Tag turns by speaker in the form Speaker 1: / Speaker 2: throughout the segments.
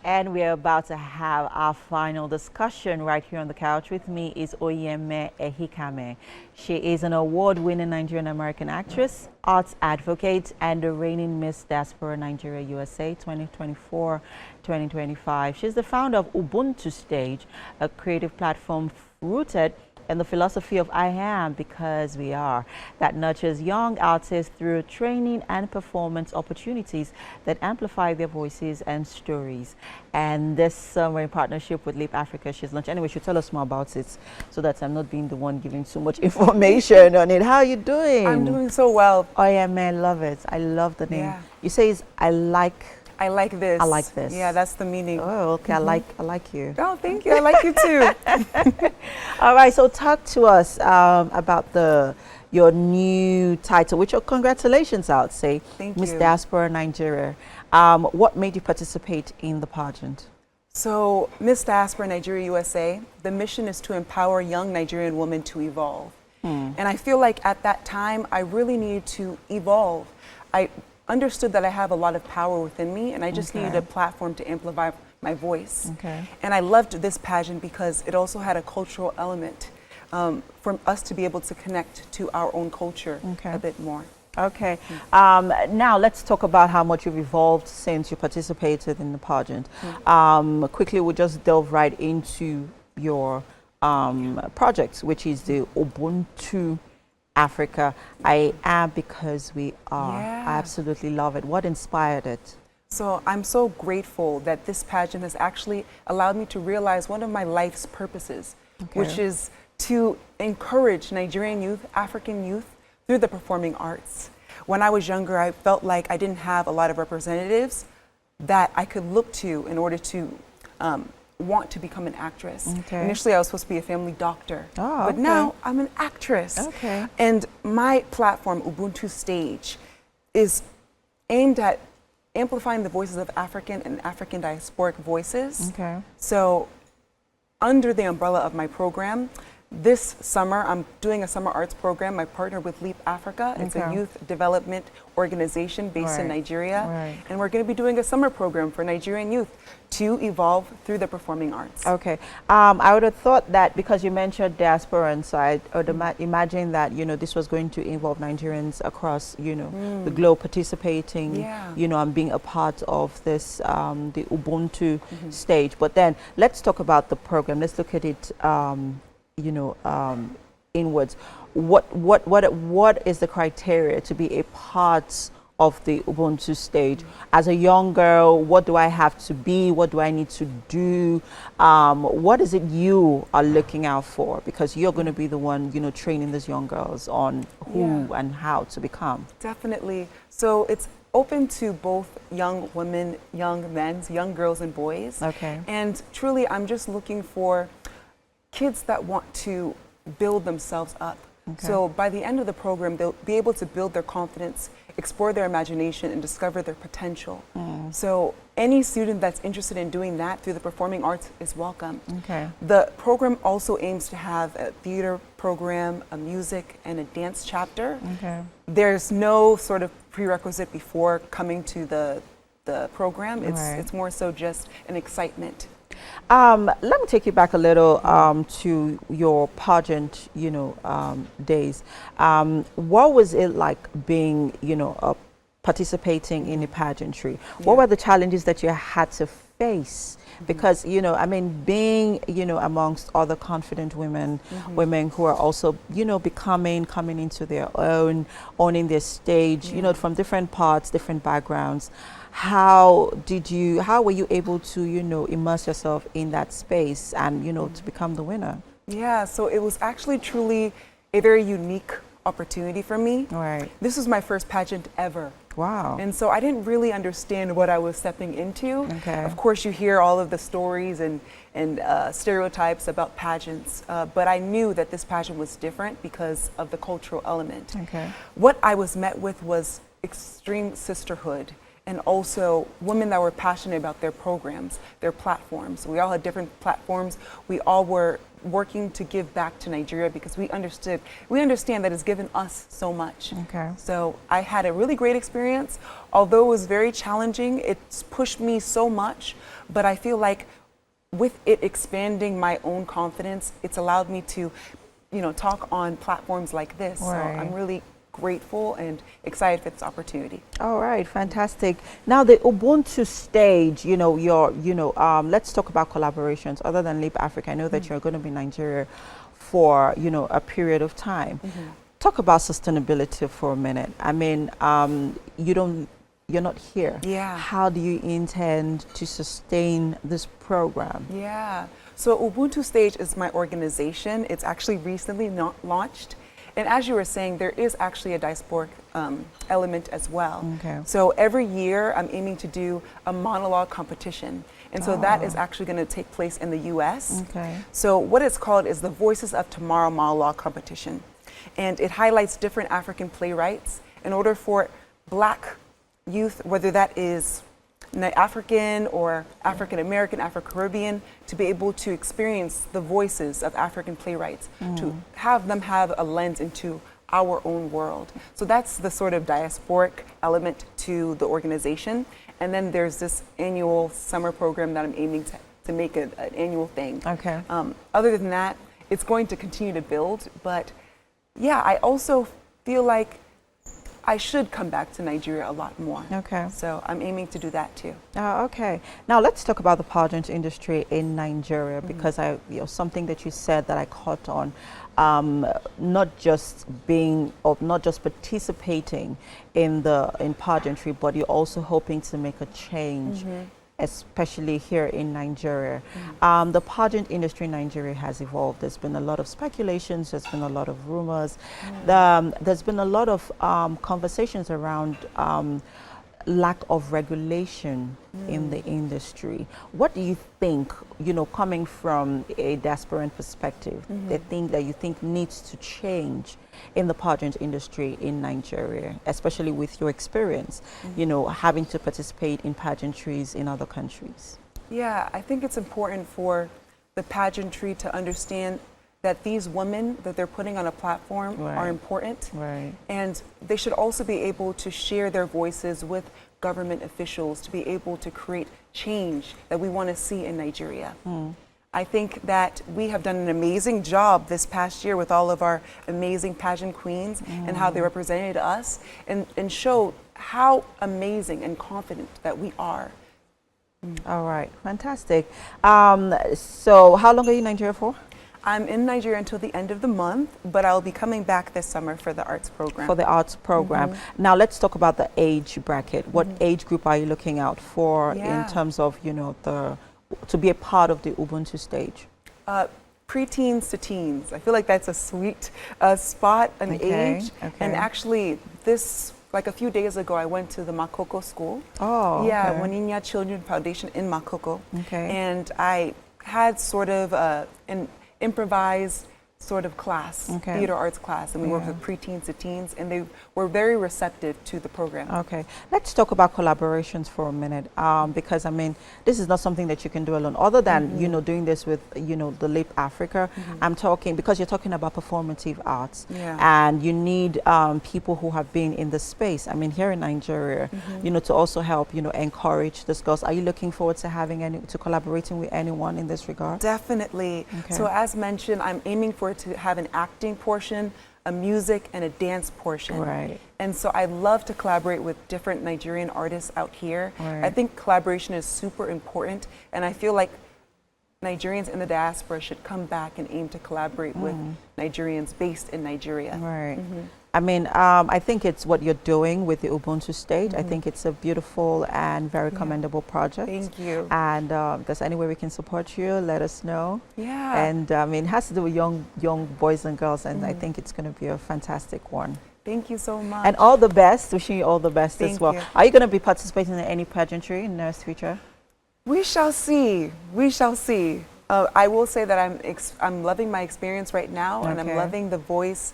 Speaker 1: And we're about to have our final discussion right here on the couch. With me is Oyemen Ehikhamhen. She is an award-winning Nigerian-American actress, arts advocate, and the reigning Miss Diaspora Nigeria USA 2024-2025. She's the founder of Ubuntu Stage, a creative platform rooted and the philosophy of I am because we are, that nurtures young artists through training and performance opportunities that amplify their voices and stories. And this summer, in partnership with Leap Africa, she's launched. Anyway, she'll tell us more about it so that I'm not being the one giving so much information on it. How are you doing?
Speaker 2: I'm doing so well.
Speaker 1: Oh yeah, man, love it. I love the name.
Speaker 2: Yeah.
Speaker 1: You say it's I like
Speaker 2: this.
Speaker 1: I like this.
Speaker 2: Yeah, that's the meaning.
Speaker 1: Oh, okay. I like you.
Speaker 2: Oh, thank you. I like you too.
Speaker 1: All right. So talk to us about your new title, which congratulations, I would say.
Speaker 2: Thank
Speaker 1: Miss
Speaker 2: you.
Speaker 1: Diaspora Nigeria. What made you participate in the pageant?
Speaker 2: So, Miss Diaspora Nigeria USA, the mission is to empower young Nigerian women to evolve. And I feel like at that time, I really needed to evolve. I understood that I have a lot of power within me, and I just needed a platform to amplify my voice. And I loved this pageant because it also had a cultural element for us to be able to connect to our own culture a bit more.
Speaker 1: Okay. Now let's talk about how much you've evolved since you participated in the pageant. Quickly, we'll just delve right into your project, which is the Ubuntu Africa. I am because we are.
Speaker 2: Yeah.
Speaker 1: I absolutely love it. What inspired it?
Speaker 2: So I'm so grateful that this pageant has actually allowed me to realize one of my life's purposes, which is to encourage Nigerian youth, African youth, through the performing arts. When I was younger, I felt like I didn't have a lot of representatives that I could look to in order to want to become an actress. Initially, I was supposed to be a family doctor, but now I'm an actress. And my platform, Ubuntu Stage, is aimed at amplifying the voices of African and African diasporic voices. So under the umbrella of my program, this summer, I'm doing a summer arts program. I partner with Leap Africa. It's a youth development organization based in Nigeria. And we're going to be doing a summer program for Nigerian youth to evolve through the performing arts.
Speaker 1: Okay. I would have thought that because you mentioned diaspora inside, I would imagine that, this was going to involve Nigerians across, the globe participating, and being a part of this, the Ubuntu stage. But then let's talk about the program. Let's look at it inwards. What is the criteria to be a part of the Ubuntu stage? As a young girl, what do I have to be? What do I need to do? What is it you are looking out for? Because you're going to be the one, training these young girls on who and how to become.
Speaker 2: Definitely. So it's open to both young women, young men, young girls and boys. And truly, I'm just looking for kids that want to build themselves up. So by the end of the program, they'll be able to build their confidence, explore their imagination, and discover their potential. So any student that's interested in doing that through the performing arts is welcome. The program also aims to have a theater program, a music, and a dance chapter. There's no sort of prerequisite before coming to the program. It's more so just an excitement.
Speaker 1: Let me take you back a little to your pageant, days. What was it like being, participating in a pageantry? What were the challenges that you had to face? Because, being, amongst other confident women, women who are also, coming into their own, owning their stage, from different parts, different backgrounds. How were you able to, immerse yourself in that space and, to become the winner?
Speaker 2: Yeah, so it was actually truly a very unique opportunity for me. This was my first pageant ever.
Speaker 1: Wow.
Speaker 2: And so I didn't really understand what I was stepping into. Of course, you hear all of the stories and stereotypes about pageants, but I knew that this pageant was different because of the cultural element. What I was met with was extreme sisterhood. and also women that were passionate about their programs, their platforms. We all had different platforms. We all were working to give back to Nigeria because we understand that it's given us so much.
Speaker 1: Okay.
Speaker 2: So I had a really great experience. Although it was very challenging, it's pushed me so much, but I feel like with it expanding my own confidence, it's allowed me to, talk on platforms like this.
Speaker 1: Right.
Speaker 2: So I'm really grateful and excited for this opportunity.
Speaker 1: All right, fantastic. Now the Ubuntu Stage, let's talk about collaborations other than Leap Africa. I know that you're going to be in Nigeria for, a period of time. Talk about sustainability for a minute. I mean, you're not here.
Speaker 2: Yeah.
Speaker 1: How do you intend to sustain this program?
Speaker 2: Yeah. So Ubuntu Stage is my organization. It's actually recently launched. And as you were saying, there is actually a diasporic element as well.
Speaker 1: Okay.
Speaker 2: So every year I'm aiming to do a monologue competition. And so that is actually going to take place in the US.
Speaker 1: Okay.
Speaker 2: So what it's called is the Voices of Tomorrow monologue competition. And it highlights different African playwrights in order for Black youth, whether that is African or African American, Afro-Caribbean, to be able to experience the voices of African playwrights, to have them have a lens into our own world. So that's the sort of diasporic element to the organization. And then there's this annual summer program that I'm aiming to make an annual thing.
Speaker 1: Okay.
Speaker 2: Other than that, it's going to continue to build. But yeah, I also feel like I should come back to Nigeria a lot more.
Speaker 1: Okay.
Speaker 2: So I'm aiming to do that too.
Speaker 1: Okay. Now let's talk about the pageant industry in Nigeria, because something that you said that I caught on, not just participating in pageantry, but you're also hoping to make a change, especially here in Nigeria. The pageant industry in Nigeria has evolved. There's been a lot of speculations, there's been a lot of rumors, there's been a lot of conversations around lack of regulation in the industry. What do you think, coming from a diasporan perspective, the thing that you think needs to change in the pageant industry in Nigeria, especially with your experience, having to participate in pageantries in other countries?
Speaker 2: Yeah, I think it's important for the pageantry to understand that these women that they're putting on a platform are important.
Speaker 1: Right.
Speaker 2: And they should also be able to share their voices with government officials to be able to create change that we want to see in Nigeria. I think that we have done an amazing job this past year with all of our amazing pageant queens and how they represented us and show how amazing and confident that we are.
Speaker 1: All right, fantastic. So how long are you in Nigeria for?
Speaker 2: I'm in Nigeria until the end of the month, but I'll be coming back this summer for the arts program.
Speaker 1: For the arts program. Now let's talk about the age bracket. What age group are you looking out for in terms of, to be a part of the Ubuntu Stage?
Speaker 2: Preteens to teens. I feel like that's a sweet spot, an age. And actually, like a few days ago, I went to the Makoko school.
Speaker 1: Oh,
Speaker 2: yeah, Waninya Children Foundation in Makoko.
Speaker 1: Okay.
Speaker 2: And I had sort of an improvised sort of class, theater arts class, and we worked with preteens to teens, and they were very receptive to the program. Okay,
Speaker 1: let's talk about collaborations for a minute, because I mean, this is not something that you can do alone. Other than doing this with the Leap Africa, I'm talking because you're talking about performative arts, and you need people who have been in the space. I mean, here in Nigeria, to also help encourage this girls. Are you looking forward to collaborating with anyone in this regard?
Speaker 2: Definitely. So as mentioned, I'm aiming for to have an acting portion, a music, and a dance portion.
Speaker 1: Right.
Speaker 2: And so I'd love to collaborate with different Nigerian artists out here.
Speaker 1: Right.
Speaker 2: I think collaboration is super important, and I feel like Nigerians in the diaspora should come back and aim to collaborate with Nigerians based in Nigeria.
Speaker 1: Right. I mean, I think it's what you're doing with the Ubuntu Stage. I think it's a beautiful and very commendable project.
Speaker 2: Thank you.
Speaker 1: And if there's any way we can support you, let us know.
Speaker 2: Yeah.
Speaker 1: And I mean, it has to do with young boys and girls, and I think it's going to be a fantastic one.
Speaker 2: Thank you so much.
Speaker 1: And all the best. Wishing you all the best as well.
Speaker 2: You.
Speaker 1: Are you going to be participating in any pageantry in the near future?
Speaker 2: We shall see. We shall see. I will say that I'm loving my experience right now, and I'm loving the voice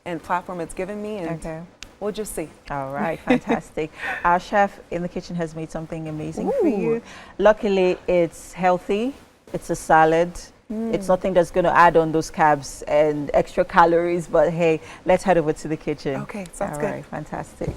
Speaker 2: and platform it's given me, and We'll just see.
Speaker 1: All right, fantastic. Our chef in the kitchen has made something amazing for
Speaker 2: Ooh.
Speaker 1: you. Luckily, it's healthy. It's a salad. It's nothing that's going to add on those carbs and extra calories, but hey, let's head over to the kitchen.
Speaker 2: Okay, sounds
Speaker 1: All
Speaker 2: good.
Speaker 1: right, fantastic.